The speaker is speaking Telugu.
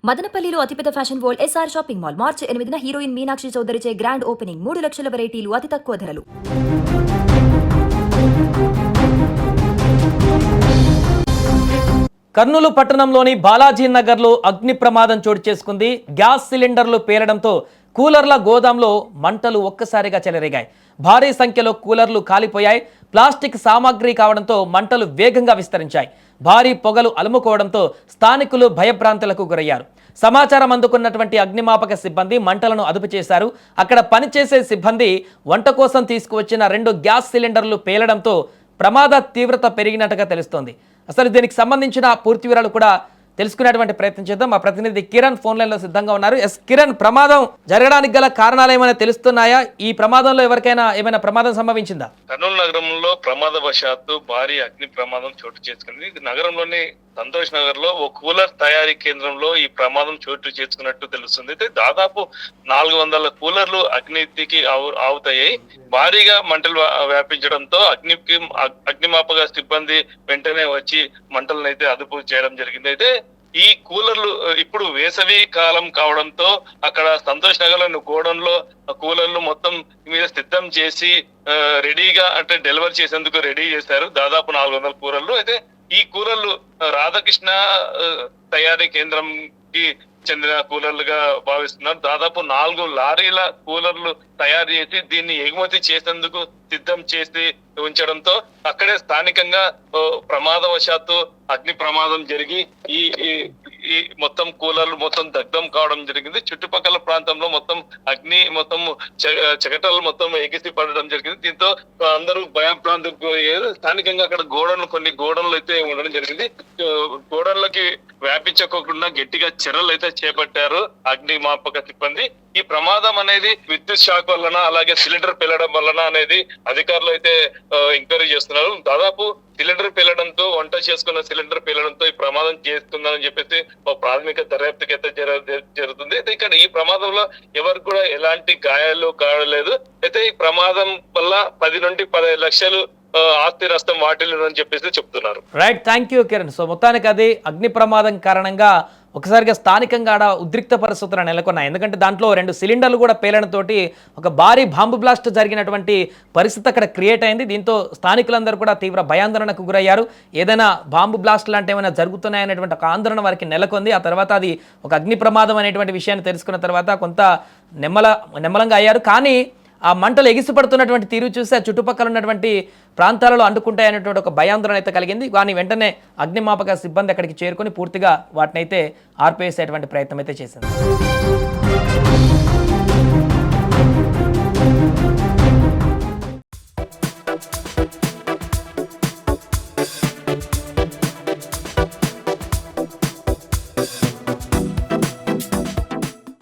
మదనపల్లిలో అతిపెద్ద fashion world SR shopping mall March 8న హీరోయిన్ మీనాక్షి చౌదరిచే గ్రాండ్ ఓపెనింగ్ 3 లక్షల వెరైటీలు అతి తక్కువ ధరలు. కర్నూలు పట్టణంలోని బాలాజీ నగర్లో అగ్ని ప్రమాదం చోటు చేసుకుంది. గ్యాస్ సిలిండర్లు పేలడంతో కూలర్ల గోదాంలో మంటలు ఒక్కసారిగా చెలరేగాయి. భారీ సంఖ్యలో కూలర్లు కాలిపోయాయి. ప్లాస్టిక్ సామాగ్రి కావడంతో మంటలు వేగంగా విస్తరించాయి. భారీ పొగలు అలుముకోవడంతో స్థానికులు భయభ్రాంతులకు గురయ్యారు. సమాచారం అందుకున్నటువంటి అగ్నిమాపక సిబ్బంది మంటలను అదుపు చేశారు. అక్కడ పనిచేసే సిబ్బంది వంట కోసం తీసుకువచ్చిన 2 గ్యాస్ సిలిండర్లు పేలడంతో ప్రమాద తీవ్రత పెరిగినట్టుగా తెలుస్తోంది. అసలు దీనికి సంబంధించిన పూర్తి వివరాలు కూడా తెలుసుకునేటువంటి ప్రయత్నం చేద్దాం. మా ప్రతినిధి కిరణ్ ఫోన్ లైన్లో సిద్ధంగా ఉన్నారు. ఎస్ కిరణ్, ప్రమాదం జరగడానికి గల కారణాలు ఏమైనా తెలుస్తున్నాయా? ఈ ప్రమాదంలో ఎవరికైనా ఏమైనా ప్రమాదం సంభవించిందా? కర్నూలు నగరంలో ప్రమాదవశాత్తు భారీ అగ్ని ప్రమాదం చోటు చేసుకుంది. నగరంలోని సంతోష్ నగర్ లో ఓ కూలర్ తయారీ కేంద్రంలో ఈ ప్రమాదం చోటు చేసుకున్నట్టు తెలుస్తుంది. అయితే దాదాపు 400 కూలర్లు అగ్నికి ఆవుతాయి. భారీగా మంటలు వ్యాపించడంతో అగ్నిమాపక సిబ్బంది వెంటనే వచ్చి మంటలను అయితే అదుపు చేయడం జరిగింది. అయితే ఈ కూలర్లు ఇప్పుడు వేసవి కాలం కావడంతో అక్కడ సంతోష్ నగర్ లో గోడౌన్లో కూలర్లు మొత్తం మీద సిద్ధం చేసి రెడీగా అంటే డెలివరీ చేసేందుకు రెడీ చేశారు. దాదాపు 400 కూలర్లు. అయితే ఈ కూలర్లు రాధాకృష్ణ తయారీ కేంద్రంకి చెందిన కూలర్లుగా భావిస్తున్నారు. దాదాపు 4 లారీల కూలర్లు తయారు చేసి దీన్ని ఎగుమతి చేసేందుకు సిద్ధం చేసి ఉంచడంతో అక్కడే స్థానికంగా ప్రమాదవశాత్తు అగ్ని ప్రమాదం జరిగి ఈ మొత్తం కూలర్లు మొత్తం దగ్ధం కావడం జరిగింది. చుట్టుపక్కల ప్రాంతంలో మొత్తం అగ్ని మొత్తం చెకటలు మొత్తం ఎగిసి పడడం జరిగింది. దీంతో అందరూ భయభ్రాంతులకు స్థానికంగా అక్కడ కొన్ని గోడలు అయితే ఉండడం జరిగింది. గోడలకి వ్యాపించకోకుండా గట్టిగా చర్యలు అయితే చేపట్టారు అగ్నిమాపక సిబ్బంది. ఈ ప్రమాదం అనేది విద్యుత్ షాక్ వలన అలాగే సిలిండర్ పేలడం వలన అనేది అధికారులు అయితే ఎంక్వైరీ చేస్తున్నారు. దాదాపు సిలిండర్ పేలడంతో వంట చేసుకున్న సిలిండర్ పేలడంతో ఈ ప్రమాదం చేస్తుందని చెప్పేసి ఒక ప్రాథమిక దర్యాప్తుకి అయితే జరుగుతుంది. అయితే ఇక్కడ ఈ ప్రమాదంలో ఎవరికి కూడా ఎలాంటి గాయాలు కావలేదు. అయితే ఈ ప్రమాదం వల్ల 10 నుండి 15 లక్షలు ఆస్తి నష్టం వాటిల్లని చెప్పేసి చెప్తున్నారు. Right, thank you Kiran. So మొత్తానికి అది అగ్ని ప్రమాదం కారణంగా ఒకసారిగా స్థానికంగా ఉద్రిక్త పరిస్థితులు నెలకొన్నాయి. ఎందుకంటే దాంట్లో 2 సిలిండర్లు కూడా పేలడంతో ఒక భారీ బాంబు బ్లాస్ట్ జరిగినటువంటి పరిస్థితి అక్కడ క్రియేట్ అయింది. దీంతో స్థానికులందరూ కూడా తీవ్ర భయాందోళనకు గురయ్యారు. ఏదైనా బాంబు బ్లాస్ట్ లాంటి ఏమైనా జరుగుతున్నాయనేటువంటి ఒక ఆందోళన వారికి నెలకొంది. ఆ తర్వాత అది ఒక అగ్ని ప్రమాదం అనేటువంటి విషయాన్ని తెలుసుకున్న తర్వాత కొంత నెమ్మలంగా అయ్యారు. కానీ ఆ మంటలు ఎగిసిపడుతున్నటువంటి తీరు చూసి ఆ చుట్టుపక్కల ఉన్నటువంటి ప్రాంతాలలో అంటుకుంటాయనేటువంటి ఒక భయాందోళన అయితే కలిగింది. కానీ వెంటనే అగ్నిమాపక సిబ్బంది అక్కడికి చేరుకొని పూర్తిగా వాటిని అయితే ఆర్పేసేటువంటి ప్రయత్నం అయితే చేసింది.